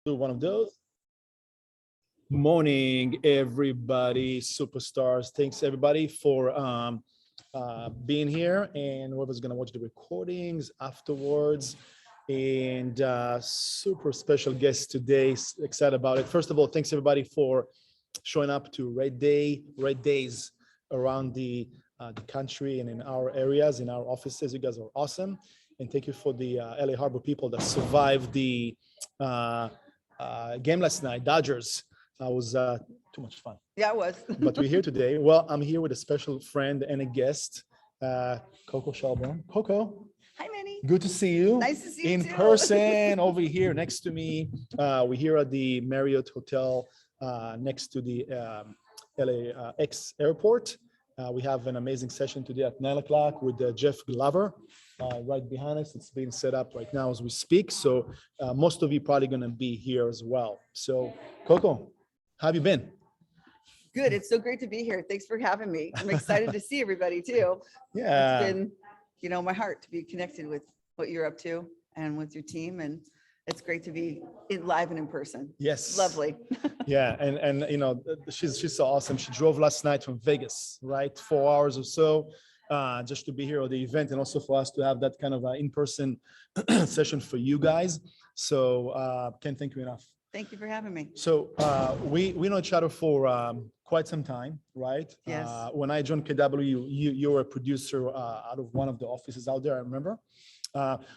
Do one of those. Morning, everybody, superstars. Thanks everybody for being here, and whoever's gonna watch the recordings afterwards. And super special guest today. Excited about it. First of all, thanks everybody for showing up to Red Days around the country and in our areas, in our offices. You guys are awesome. And thank you for the LA Harbor people that survived the game last night, Dodgers. Was too much fun. Yeah, it was. But we're here today. Well, I'm here with a special friend and a guest, CoCo Shelburne. CoCo. Hi, Meny. Good to see you. Nice to see you in too. person over here next to me. We're here at the Marriott Hotel next to the LAX airport. We have an amazing session today at 9 o'clock with Jeff Glover right behind us. It's being set up right now as we speak. So most of you probably going to be here as well. So CoCo, how have you been? Good. It's so great to be here. Thanks for having me. I'm excited to see everybody too. Yeah. It's been, my heart to be connected with what you're up to and with your team. And it's great to be live and in person. Yes. Lovely. Yeah. And she's so awesome. She drove last night from Vegas, right? 4 hours or so, just to be here at the event, and also for us to have that kind of in-person session for you guys. So can't thank you enough. Thank you for having me. So we know each other for quite some time, right? Yes. When I joined KW, you were a producer out of one of the offices out there, I remember.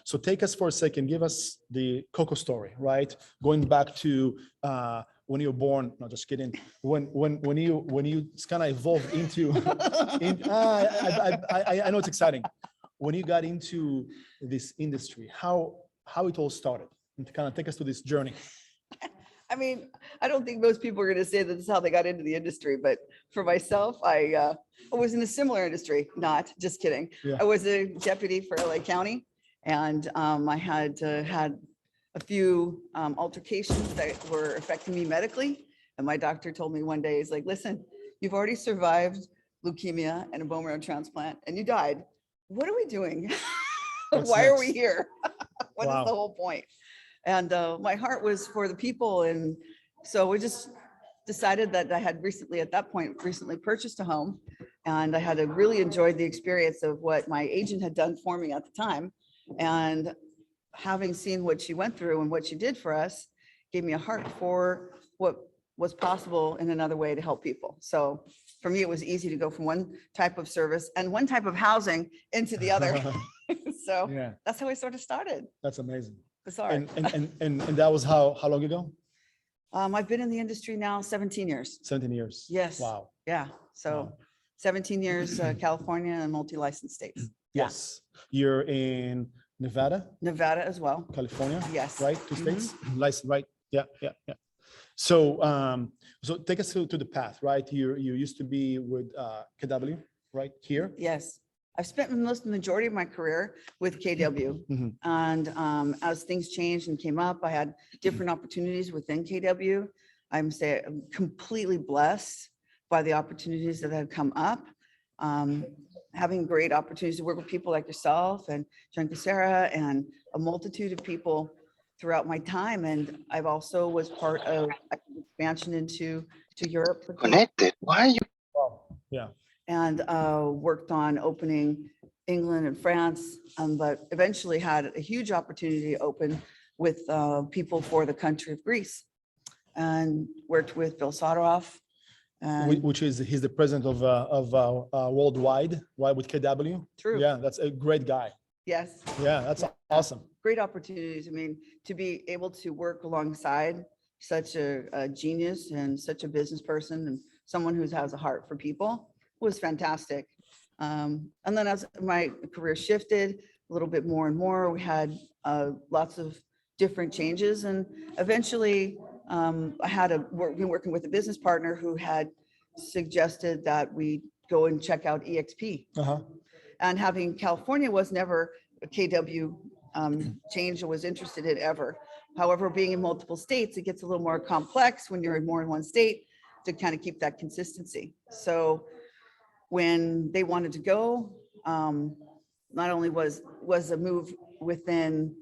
So take us for a second, give us the CoCo story, right? Going back to when you were born, no, just kidding. When you kind of evolved into, I know it's exciting. When you got into this industry, how it all started, and to kind of take us to this journey. I mean, I don't think most people are going to say that this is how they got into the industry, but for myself, I was in a similar industry. Not just kidding. Yeah. I was a deputy for LA County, and I had a few altercations that were affecting me medically. And my doctor told me one day, he's like, listen, you've already survived leukemia and a bone marrow transplant, and you died. What are we doing? Why are we here? What is the whole point? And my heart was for the people. And so we just decided that I had recently purchased a home, and I had really enjoyed the experience of what my agent had done for me at the time. And having seen what she went through and what she did for us gave me a heart for what was possible in another way to help people. So for me, it was easy to go from one type of service and one type of housing into the other. So yeah, that's how I sort of started. That's amazing. Bizarre. And that was how long ago? I've been in the industry now 17 years. 17 years. Yes. Wow. Yeah. So 17 years, California and multi-licensed states. Yes. You're in Nevada? Nevada as well. California? Yes. Right? Two states? License, right? Yeah. So so take us to the path, right? You used to be with KW, right? Here? Yes. I've spent the majority of my career with KW. And as things changed and came up, I had different opportunities within KW. I'm completely blessed by the opportunities that have come up. Having great opportunities to work with people like yourself and John Casera and a multitude of people throughout my time. And I've also was part of expansion into Europe. Connected. Why are you? Yeah. And worked on opening England and France, but eventually had a huge opportunity to open with people for the country of Greece, and worked with Bill Soderoff. Which is, he's the president of Worldwide, right, with KW. True. Yeah, that's a great guy. Yes. Yeah, that's awesome. Great opportunities. I mean, to be able to work alongside such a genius and such a business person and someone who has a heart for people was fantastic. And then as my career shifted a little bit more and more, we had lots of different changes. And eventually I had been working with a business partner who had suggested that we go and check out EXP. And having California was never a KW change I was interested in ever. However, being in multiple states, it gets a little more complex when you're in more than one state to kind of keep that consistency. So when they wanted to go, not only was a move within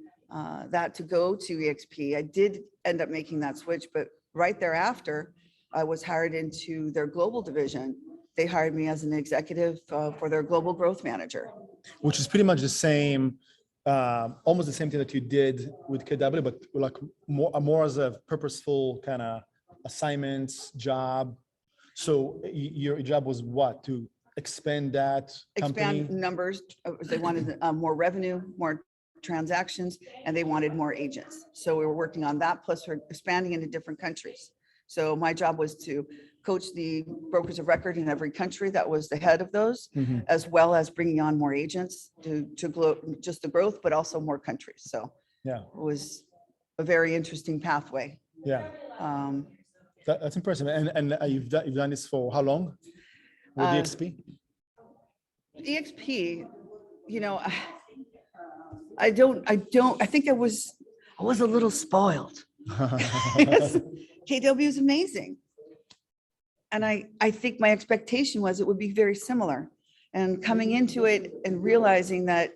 that to go to EXP. I did end up making that switch, but right thereafter, I was hired into their global division. They hired me as an executive for their global growth manager. Which is pretty much the same, almost the same thing that you did with KW, but like more as a purposeful kind of assignments, job. So your job was what? To expand that company? Expand numbers. They wanted more revenue, more transactions, and they wanted more agents. So we were working on that, plus we're expanding into different countries. So my job was to coach the brokers of record in every country that was the head of those, as well as bringing on more agents to just the growth, but also more countries. So yeah, it was a very interesting pathway. Yeah, that's impressive. And you've done this for how long with EXP? EXP, you know, I think I was a little spoiled. KW is amazing. And I think my expectation was it would be very similar. And coming into it and realizing that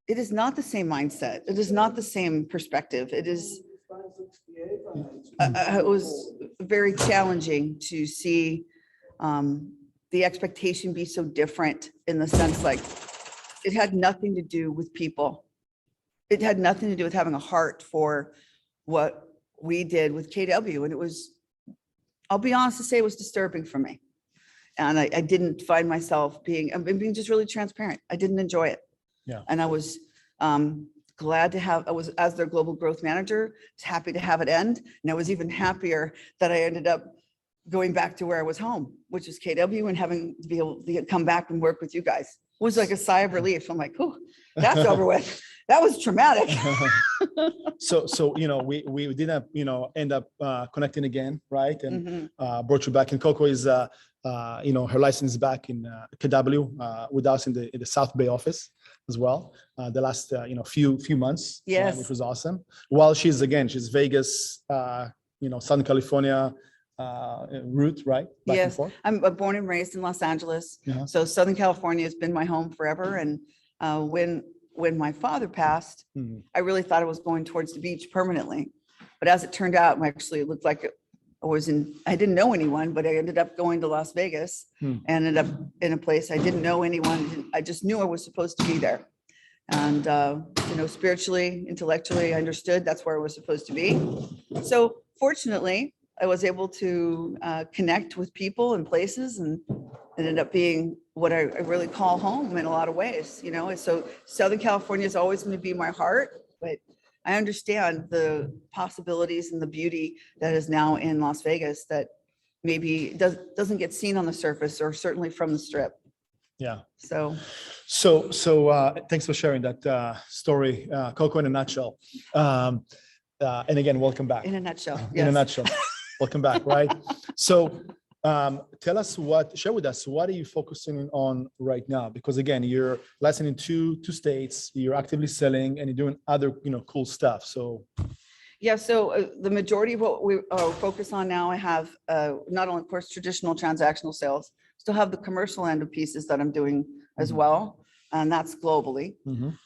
it is not the same mindset. It is not the same perspective. It is, it was very challenging to see the expectation be so different, in the sense like it had nothing to do with people. It had nothing to do with having a heart for what we did with KW. And it was, I'll be honest to say, it was disturbing for me. And I didn't find myself I'm being just really transparent. I didn't enjoy it. Yeah. And I was glad to have, I was, as their global growth manager, was happy to have it end. And I was even happier that I ended up going back to where I was home, which is KW, and having to be able to come back and work with you guys. It was like a sigh of relief. I'm like, oh, that's over with. That was traumatic. So you know, we didn't, you know, end up connecting again, right? And brought you back. And CoCo is you know, her license is back in KW with us in the South Bay office as well. The last you know, few months, Yes. which was awesome. While she's Vegas, you know, Southern California route, right? Back and Yes, forth. I'm born and raised in Los Angeles. So Southern California has been my home forever. And when my father passed, I really thought I was going towards the beach permanently. But as it turned out, actually it looked like I didn't know anyone, but I ended up going to Las Vegas and ended up in a place I didn't know anyone. I just knew I was supposed to be there. And, you know, spiritually, intellectually, I understood that's where I was supposed to be. So fortunately, I was able to connect with people and places, and it ended up being what I really call home in a lot of ways, you know. And so Southern California is always going to be my heart, but I understand the possibilities and the beauty that is now in Las Vegas that maybe doesn't get seen on the surface, or certainly from the Strip. Yeah. So thanks for sharing that story, CoCo, in a nutshell. And again, welcome back. in a nutshell, yes. In a nutshell, welcome back. Right. So tell us share with us, what are you focusing on right now? Because again, you're licensed in two states, you're actively selling, and you're doing other, you know, cool stuff. So yeah, so the majority of what we focus on now, I have not only, of course, traditional transactional sales, still have the commercial end of pieces that I'm doing as well, and that's globally.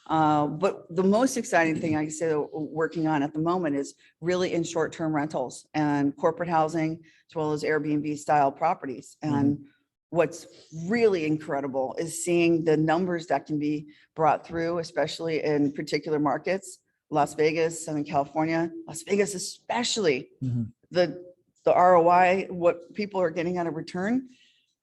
But the most exciting thing I can say that we're working on at the moment is really in short-term rentals and corporate housing, as well as Airbnb style properties. And what's really incredible is seeing the numbers that can be brought through, especially in particular markets, Las Vegas, Southern California, Las Vegas especially. The ROI, what people are getting out of return,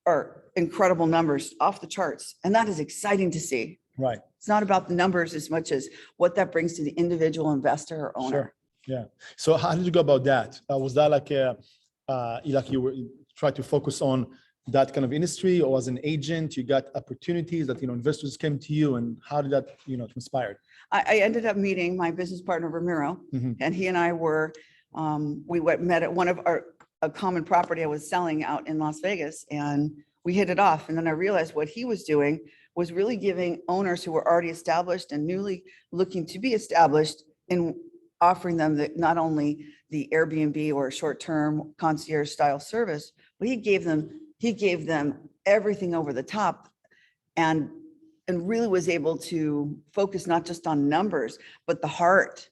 are incredible numbers, off the charts. And that is exciting to see. right. It's not about the numbers as much as what that brings to the individual investor or owner. Sure. Yeah. So how did you go about that? Was that like you tried to focus on that kind of industry, or as an agent, you got opportunities that, you know, investors came to you, and how did that, you know, transpire? I ended up meeting my business partner, Ramiro, and he and I were, met at one of a common property I was selling out in Las Vegas, and we hit it off. And then I realized what he was doing was really giving owners who were already established and newly looking to be established, and offering them not only the Airbnb or short-term concierge style service, but he gave them everything over the top. And and really was able to focus not just on numbers, but the heart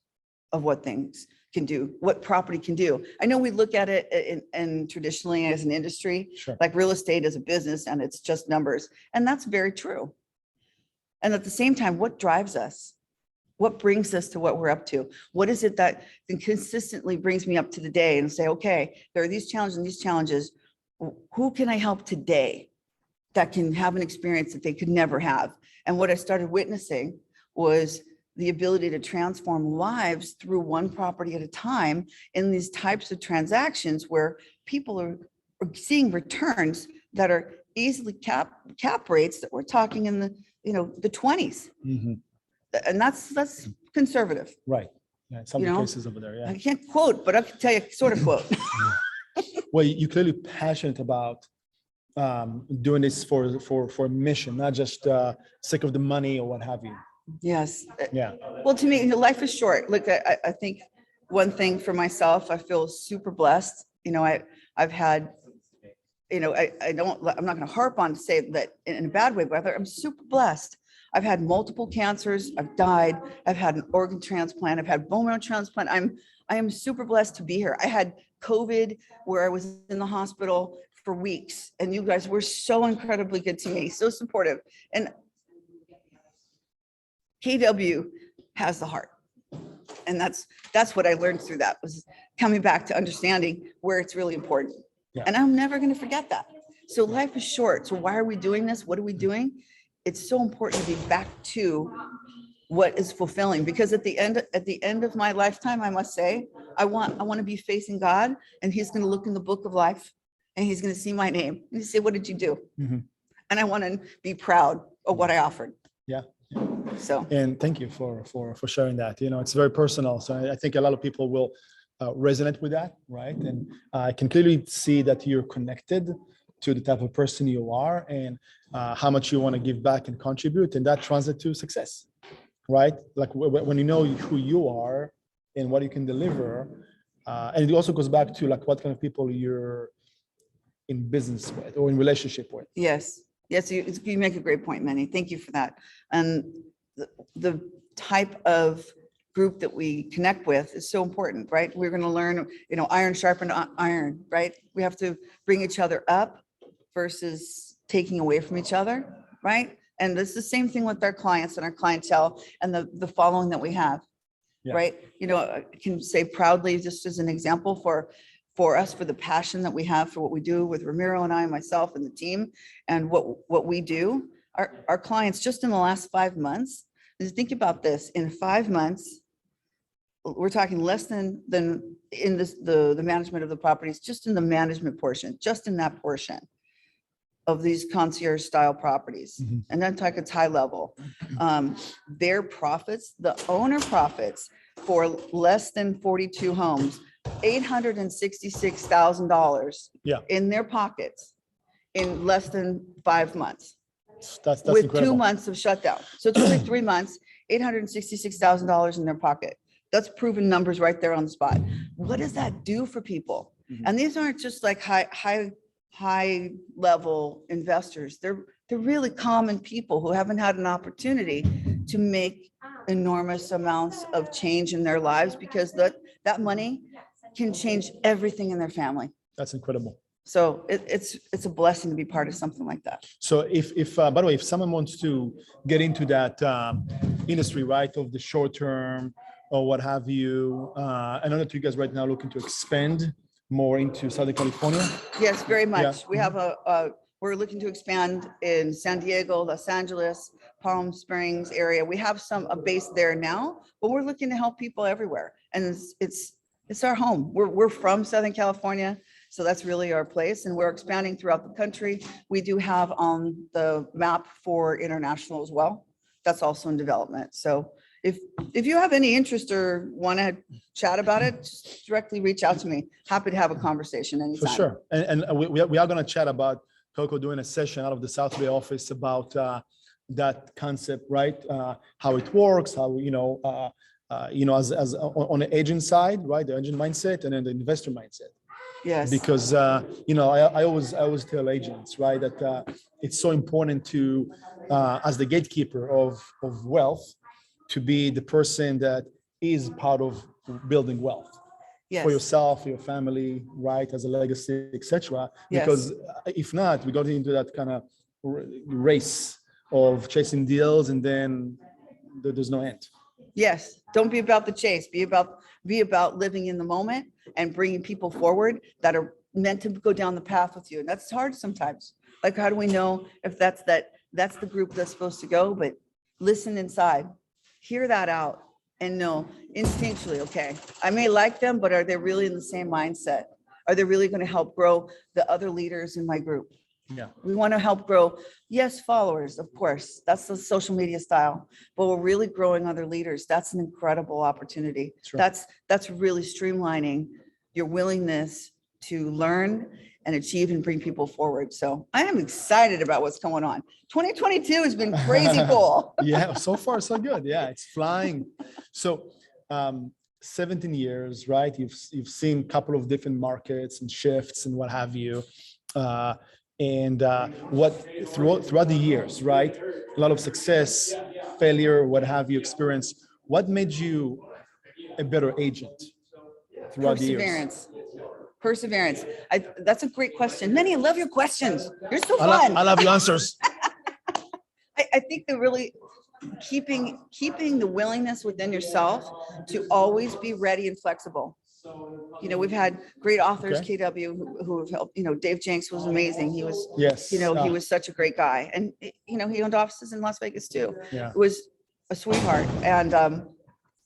of what things can do, what property can do. I know we look at it and traditionally as an industry, Sure. like real estate as a business, and it's just numbers. And that's very true. And at the same time, what drives us? What brings us to what we're up to? What is it that consistently brings me up to the day and say, okay, there are these challenges and these challenges. Who can I help today that can have an experience that they could never have? And what I started witnessing was the ability to transform lives through one property at a time in these types of transactions where people are seeing returns that are easily cap rates that we're talking in the, the 20s. Mm-hmm. And that's conservative. Right. Yeah, in some cases over there. Yeah. I can't quote, but I can tell you sort of quote. Well, you're clearly passionate about doing this for a mission, not just sake of the money or what have you. Yes. Yeah. Well, to me, life is short. Look, I think one thing for myself, I feel super blessed. I've had, I'm not going to harp on to say that in a bad way, but I'm super blessed. I've had multiple cancers. I've died. I've had an organ transplant. I've had bone marrow transplant. I am super blessed to be here. I had COVID where I was in the hospital for weeks, and you guys were so incredibly good to me, so supportive. And KW has the heart. And that's what I learned through that, was coming back to understanding where it's really important. Yeah. And I'm never going to forget that. So life is short. So why are we doing this? What are we doing? It's so important to be back to what is fulfilling, because at the end of my lifetime, I must say, I want to be facing God, and he's going to look in the book of life and he's going to see my name and say, what did you do? Mm-hmm. And I want to be proud of what I offered. Yeah. So, and thank you for sharing that. It's very personal. So I think a lot of people will resonate with that. Right. And I can clearly see that you're connected to the type of person you are and how much you want to give back and contribute, and that translates to success, right? Like when you know who you are and what you can deliver, and it also goes back to like what kind of people you're in business with or in relationship with. Yes, you make a great point, Meny. Thank you for that. And the type of group that we connect with is so important, right? We're going to learn, iron sharpened iron, right? We have to bring each other up versus taking away from each other, right? And it's the same thing with our clients and our clientele and the following that we have, right? I can say proudly, just as an example for us, for the passion that we have for what we do with Ramiro and I, myself and the team, and what we do, our clients just in the last 5 months, think about this, in 5 months, we're talking less than in the management of the properties, just in the management portion, just in that portion of these concierge style properties. Mm-hmm. And then talk it's high level. Their profits, the owner profits for less than 42 homes, $866,000 in their pockets in less than 5 months. That's with incredible. 2 months of shutdown. So it's only 3 months, $866,000 in their pocket. That's proven numbers right there on the spot. What does that do for people? Mm-hmm. And these aren't just like high level investors. They're really common people who haven't had an opportunity to make enormous amounts of change in their lives, because that money can change everything in their family. That's incredible. So it's a blessing to be part of something like that. So if by the way, if someone wants to get into that industry, right, of the short term or what have you, I know that you guys right now are looking to expand more into Southern California. Yes, very much. Yeah. We have we're looking to expand in San Diego, Los Angeles, Palm Springs area. We have a base there now, but we're looking to help people everywhere. And it's our home. We're from Southern California. So that's really our place, and we're expanding throughout the country. We do have on the map for international as well. That's also in development. So if you have any interest or want to chat about it, just directly reach out to me. Happy to have a conversation anytime. For sure. And we are going to chat about CoCo doing a session out of the South Bay office about that concept, right? How it works, how, as on the agent side, right? The agent mindset and then the investor mindset. Yes. Because I always tell agents, right, that it's so important to as the gatekeeper of wealth, to be the person that is part of building wealth for Yes, yourself, for your family, right, as a legacy, etc. yes, Because if not, we got into that kind of race of chasing deals, and then there's no end. yes. Don't be about the chase. Be about living in the moment and bringing people forward that are meant to go down the path with you. And that's hard sometimes. Like, how do we know if that's the group that's supposed to go? But listen inside, hear that out, and know instinctually, okay, I may like them, but are they really in the same mindset? Are they really going to help grow the other leaders in my group? Yeah. We want to help grow, yes, followers, of course. That's the social media style, but we're really growing other leaders. That's an incredible opportunity. Sure. That's really streamlining your willingness to learn and achieve and bring people forward. So I am excited about what's going on. 2022 has been crazy cool. Yeah, so far so good. Yeah, it's flying. So 17 years, right? You've seen a couple of different markets and shifts and what have you. And what throughout the years, right? A lot of success, failure, what have you experienced. What made you a better agent throughout the years? Perseverance. That's a great question. Meny, I love your questions. You're so I fun. love your answers. I think that really keeping the willingness within yourself to always be ready and flexible. You know, we've had great authors, Okay. KW, who have helped. You know, Dave Jenks was amazing. He was, Yes. you know, he was such a great guy. And, you know, he owned offices in Las Vegas too. Yeah. It was a sweetheart. And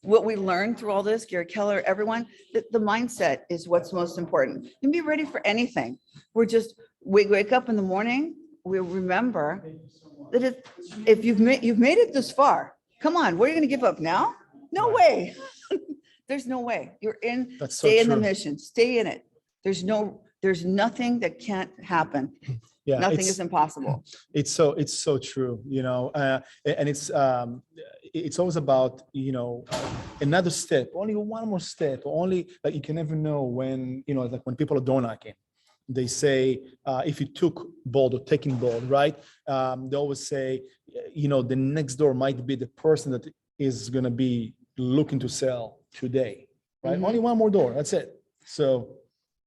what we learned through all this, Gary Keller, everyone, the mindset is what's most important. You can be ready for anything. We wake up in the morning, we remember that if you've made it this far, come on, what are you going to give up now? No way. There's no way. You're in, That's so stay in the true. mission, stay in it. There's nothing that can't happen. Yeah, Nothing is impossible. It's so true, you know, and it's always about, you know, another step, only one more step, only, like, you can never know when, you know, like when people are door knocking, they say, if you took bold or taking bold, right? They always say, you know, the next door might be the person that is going to be looking to sell today, right? Mhm. Only one more door, that's it. So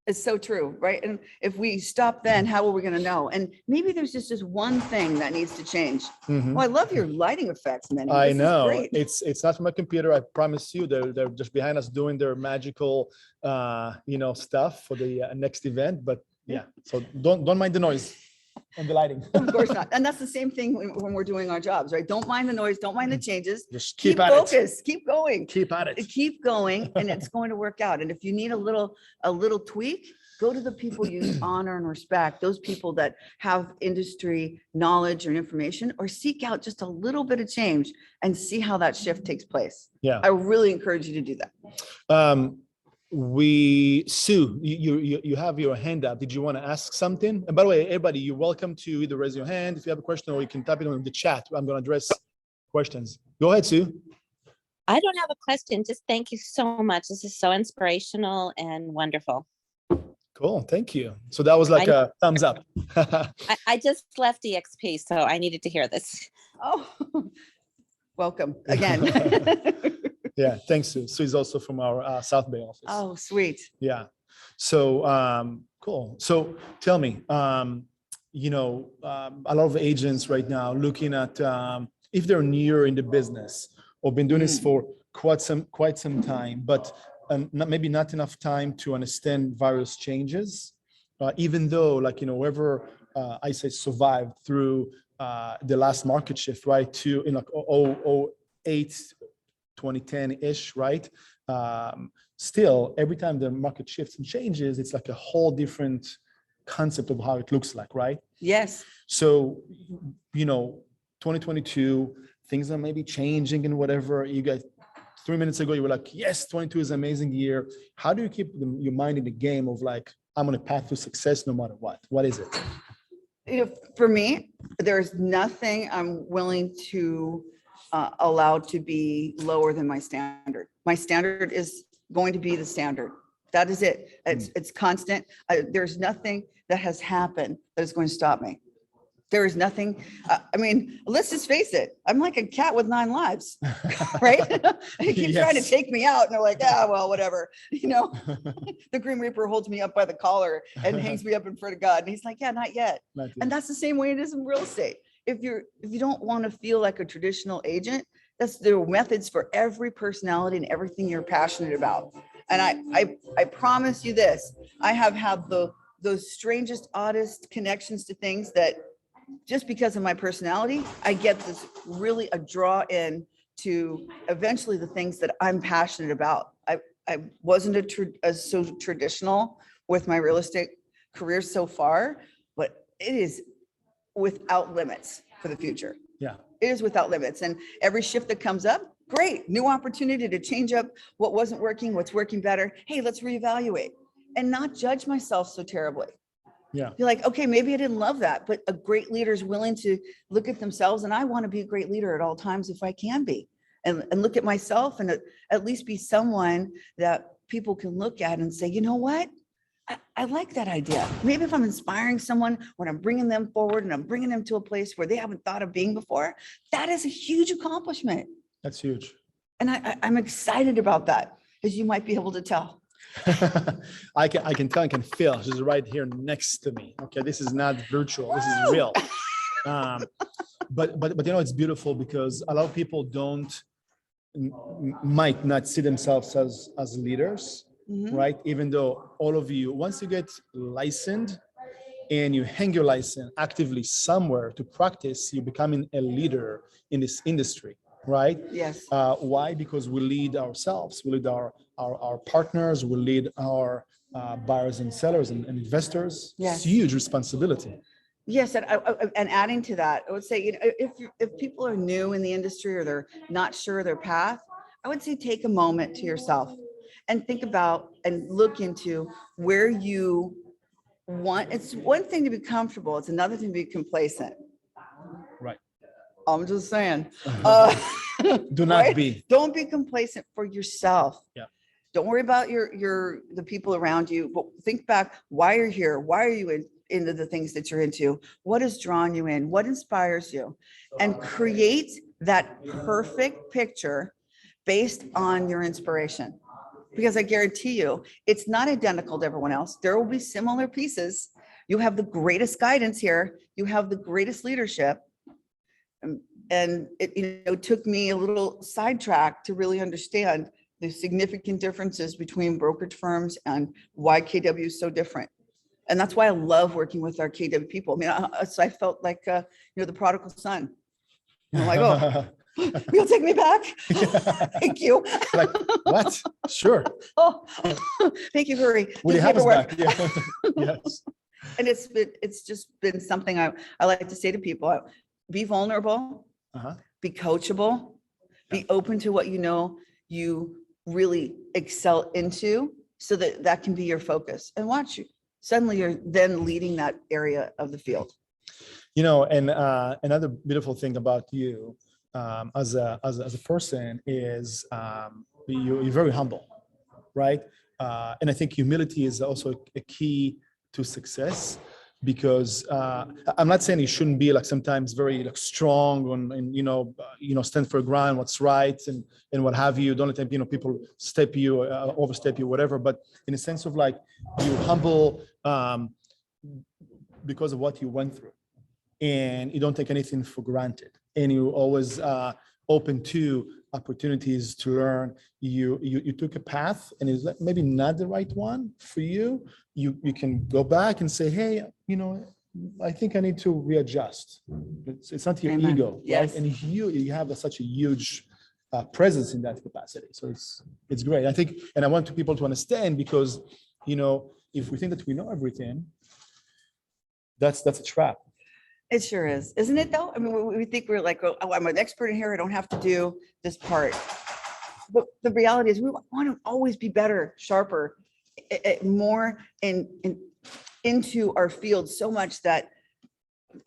It's so true, right? And if we stop then, how are we going to know? And maybe there's just one thing that needs to change. mhm. Well, I love your lighting effects, Meny. I This is know great. it's not from my computer. I promise you, they're just behind us doing their magical, you know, stuff for the next event. But yeah, so don't mind the noise and the lighting. Of course not. And that's the same thing when we're doing our jobs, right? Don't mind the noise, don't mind the changes. Just Keep keep at it. focused, keep going. Keep at it. Keep going, and it's going to work out. And if you need a little tweak, go to the people you honor and respect, those people that have industry knowledge or information, or seek out just a little bit of change and see how that shift takes place. Yeah. I really encourage you to do that. Sue, you have your hand up. Did you want to ask something? And by the way, everybody, you're welcome to either raise your hand if you have a question, or you can type it on the chat. I'm going to address questions. Go ahead, Sue. I don't have a question. Just thank you so much. This is so inspirational and wonderful. Cool. Thank you. So that was like a thumbs up. I just left EXP, so I needed to hear this. Oh, welcome again. Yeah. Thanks, Sue. Sue is also from our South Bay office. Oh, sweet. Yeah. So cool. So tell me, you know, a lot of agents right now looking at if they're newer in the business or been doing this for quite some time, but maybe not enough time to understand various changes, even though, like, you know, whoever I say survived through the last market shift, right, to, you know, 08, 2010-ish, right? Still, every time the market shifts and changes, it's like a whole different concept of how it looks like, right? Yes. So, you know, 2022, things are maybe changing and whatever. You guys, 3 minutes ago, you were like, yes, 22 is an amazing year. How do you keep your mind in the game of like, I'm on a path to success no matter what? What is it? You know, for me, there's nothing I'm willing to allow to be lower than my standard. My standard is going to be the standard. That is it. It's constant. There's nothing that has happened that is going to stop me. There is nothing, I mean, let's just face it. I'm like a cat with 9 lives, right? They keep trying to Yes. take me out and they're like, ah, well, whatever. You know, the Grim Reaper holds me up by the collar and hangs me up in front of God. And he's like, yeah, not yet. Not yet. And that's the same way it is in real estate. If you don't want to feel like a traditional agent, there are methods for every personality and everything you're passionate about. And I promise you this, I have had those strangest, oddest connections to things that just because of my personality, I get this really a draw in to eventually the things that I'm passionate about. I wasn't so traditional with my real estate career so far, but it is without limits for the future. Yeah. It is without limits. And every shift that comes up, great, new opportunity to change up what wasn't working, what's working better. Hey, let's reevaluate and not judge myself so terribly. Yeah. You're like, okay, maybe I didn't love that, but a great leader is willing to look at themselves, and I want to be a great leader at all times if I can be, and look at myself and at least be someone that people can look at and say, you know what? I like that idea. Maybe if I'm inspiring someone, when I'm bringing them forward and I'm bringing them to a place where they haven't thought of being before, that is a huge accomplishment. That's huge. And I'm excited about that, as you might be able to tell. I can tell, I can feel. She's right here next to me. Okay, this is not virtual. This is real. But you know, it's beautiful because a lot of people might not see themselves as leaders, right? Even though all of you, once you get licensed and you hang your license actively somewhere to practice, you're becoming a leader in this industry, right? Yes. Why? Because we lead ourselves, we lead our partners, we lead our buyers and sellers and investors. Yes. It's huge responsibility. Yes, and adding to that, I would say, you know, if people are new in the industry or they're not sure of their path, I would say take a moment to yourself and think about and look into where you want. It's one thing to be comfortable; it's another thing to be complacent. Right. I'm just saying. Do not right? be. Don't be complacent for yourself. Yeah. Don't worry about the people around you, but think back. Why you're here? Why are you into the things that you're into? What has drawn you in? What inspires you? And create that perfect picture based on your inspiration. Because I guarantee you, it's not identical to everyone else. There will be similar pieces. You have the greatest guidance here. You have the greatest leadership. And it took me a little sidetrack to really understand the significant differences between brokerage firms and why KW is so different. And that's why I love working with our KW people. I mean, I felt like, the prodigal son. I'm like, oh, you'll take me back? Thank you. Like, what? Sure. Oh, thank you, hurry. Will you have us back? Yeah. Yes. And it's just been something I like to say to people. Be vulnerable, be coachable, be open to what you really excel into, so that can be your focus. And watch you. Suddenly you're then leading that area of the field. And another beautiful thing about you as a person is you're very humble, right? And I think humility is also a key to success, because I'm not saying you shouldn't be like sometimes very like strong and stand for ground, what's right and what have you. Don't let people step you, overstep you, whatever. But in a sense of like you humble because of what you went through, and you don't take anything for granted, and you always open to opportunities to learn. You took a path and it's maybe not the right one for you. You can go back and say, hey, I think I need to readjust. It's not your Amen. ego, Yes. right? And you have such a huge presence in that capacity. So it's great. I think, and I want people to understand, because if we think that we know everything, that's a trap. It sure is, isn't it though? I mean, we think we're like, oh, I'm an expert in here, I don't have to do this part. But the reality is we want to always be better, sharper, more into our field, so much that,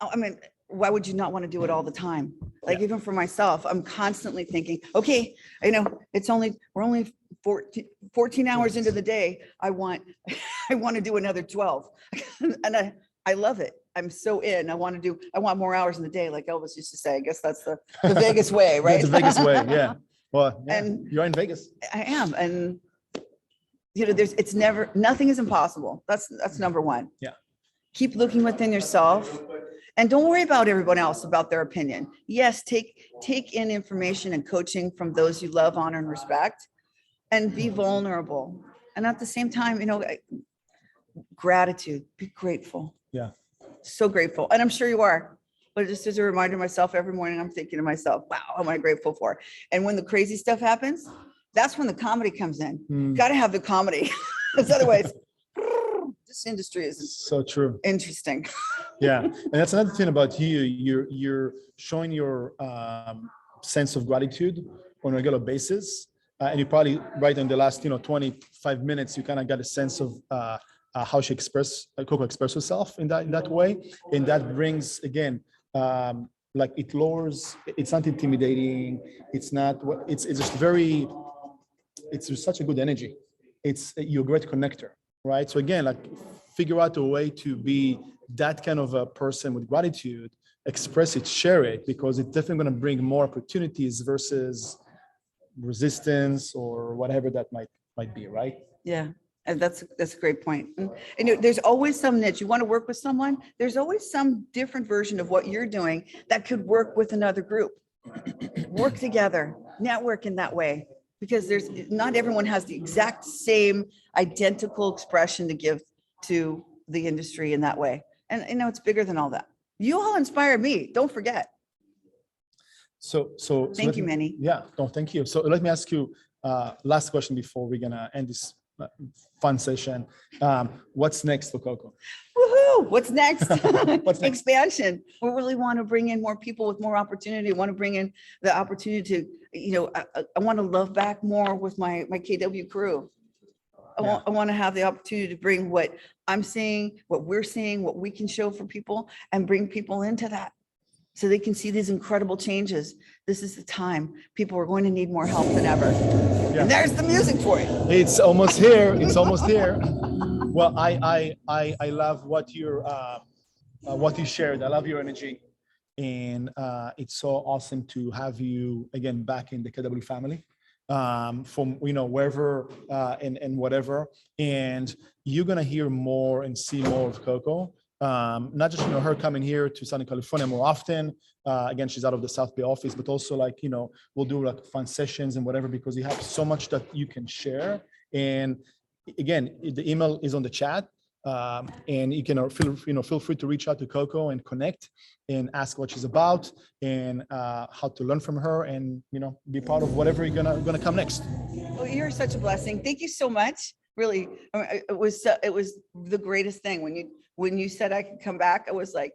I mean, why would you not want to do it all the time? Like, even for myself, I'm constantly thinking, okay, we're only 14 hours into the day. I want to do another 12. And I love it. I'm so in. I want more hours in the day, like Elvis used to say. I guess that's the Vegas way, right? That's the Vegas way, yeah. Well, yeah, And you're in Vegas. I am. And nothing is impossible. That's number one. Yeah. Keep looking within yourself and don't worry about everyone else about their opinion. Yes, take in information and coaching from those you love, honor, and respect, and be vulnerable. And at the same time, gratitude, be grateful. Yeah. So grateful. And I'm sure you are. But just as a reminder to myself every morning, I'm thinking to myself, wow, what am I grateful for? And when the crazy stuff happens, that's when the comedy comes in. Got to have the comedy. Because otherwise, this industry is so true. Interesting. Yeah. And that's another thing about you. You're showing your sense of gratitude on a regular basis. And you probably right in the last 25 minutes, you kind of got a sense of how she CoCo express herself in that way. And that brings, again, like it lowers, it's not intimidating. It's just very, it's just such a good energy. You're a great connector, right? So again, like figure out a way to be that kind of a person with gratitude, express it, share it, because it's definitely going to bring more opportunities versus resistance or whatever that might be, right? Yeah. And that's a great point. And there's always some niche. You want to work with someone, there's always some different version of what you're doing that could work with another group. Work together, network in that way, because not everyone has the exact same identical expression to give to the industry in that way. And it's bigger than all that. You all inspired me. Don't forget. So thank you, Meny. Yeah, no, thank you. So let me ask you last question before we're gonna end this fun session. What's next for CoCo? Woohoo! What's next? What's next? Expansion. We really want to bring in more people with more opportunity. Want to bring in the opportunity to, I want to love back more with my KW crew. I want to have the opportunity to bring what I'm seeing, what we're seeing, what we can show for people, and bring people into that so they can see these incredible changes. This is the time. People are going to need more help than ever. Yeah. And there's the music for it. It's almost here. It's almost here. Well, I love what you shared. I love your energy, and it's so awesome to have you again back in the KW family. From wherever and whatever, and you're gonna hear more and see more of CoCo. Not just her coming here to Southern California more often. Again, she's out of the South Bay office, but also we'll do like fun sessions and whatever, because you have so much that you can share. And again, the email is on the chat. And you can feel free to reach out to CoCo and connect and ask what she's about and how to learn from her and be part of whatever you're gonna come next. Well, you're such a blessing. Thank you so much. Really, it was the greatest thing when you said I could come back. I was like,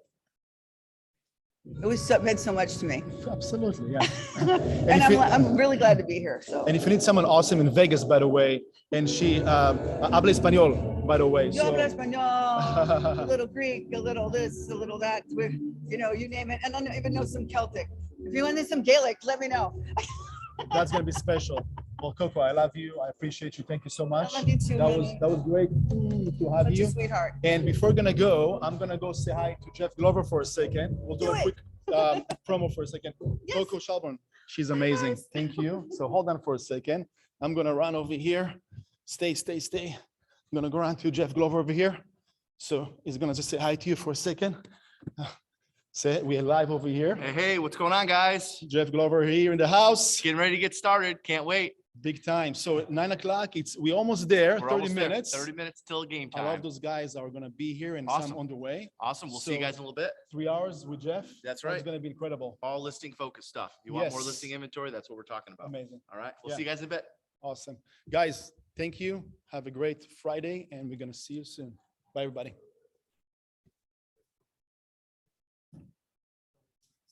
it meant so much to me. Absolutely, yeah. And I'm really glad to be here. So. And if you need someone awesome in Vegas, by the way, and she habla español, by the way. Yo hablo español, a little Greek, a little this, a little that. You name it. And I even know some Celtic. If you want some Gaelic, let me know. That's gonna be special. Well, CoCo, I love you. I appreciate you. Thank you so much. I love you too. That was great to have Such you. a sweetheart. And before we're gonna go, I'm gonna go say hi to Jeff Glover for a second. We'll do a quick promo for a second. Yes. CoCo Shelburne, she's amazing. Hi, thank you. So hold on for a second. I'm gonna run over here. Stay. I'm gonna go around to Jeff Glover over here. So he's gonna just say hi to you for a second. We're live over here. Hey, what's going on, guys? Jeff Glover here in the house. Getting ready to get started. Can't wait. Big time. So at 9 o'clock, we're almost there. We're 30 almost minutes. There. 30 minutes till game time. I love those guys that are going to be here and Awesome. some on the way. Awesome. We'll see you guys in a little bit. 3 hours with Jeff. That's right. It's going to be incredible. All listing focused stuff. You want more Yes. listing inventory? That's what we're talking about. Amazing. All right. We'll Yeah. see you guys in a bit. Awesome. Guys, thank you. Have a great Friday, and we're going to see you soon. Bye, everybody.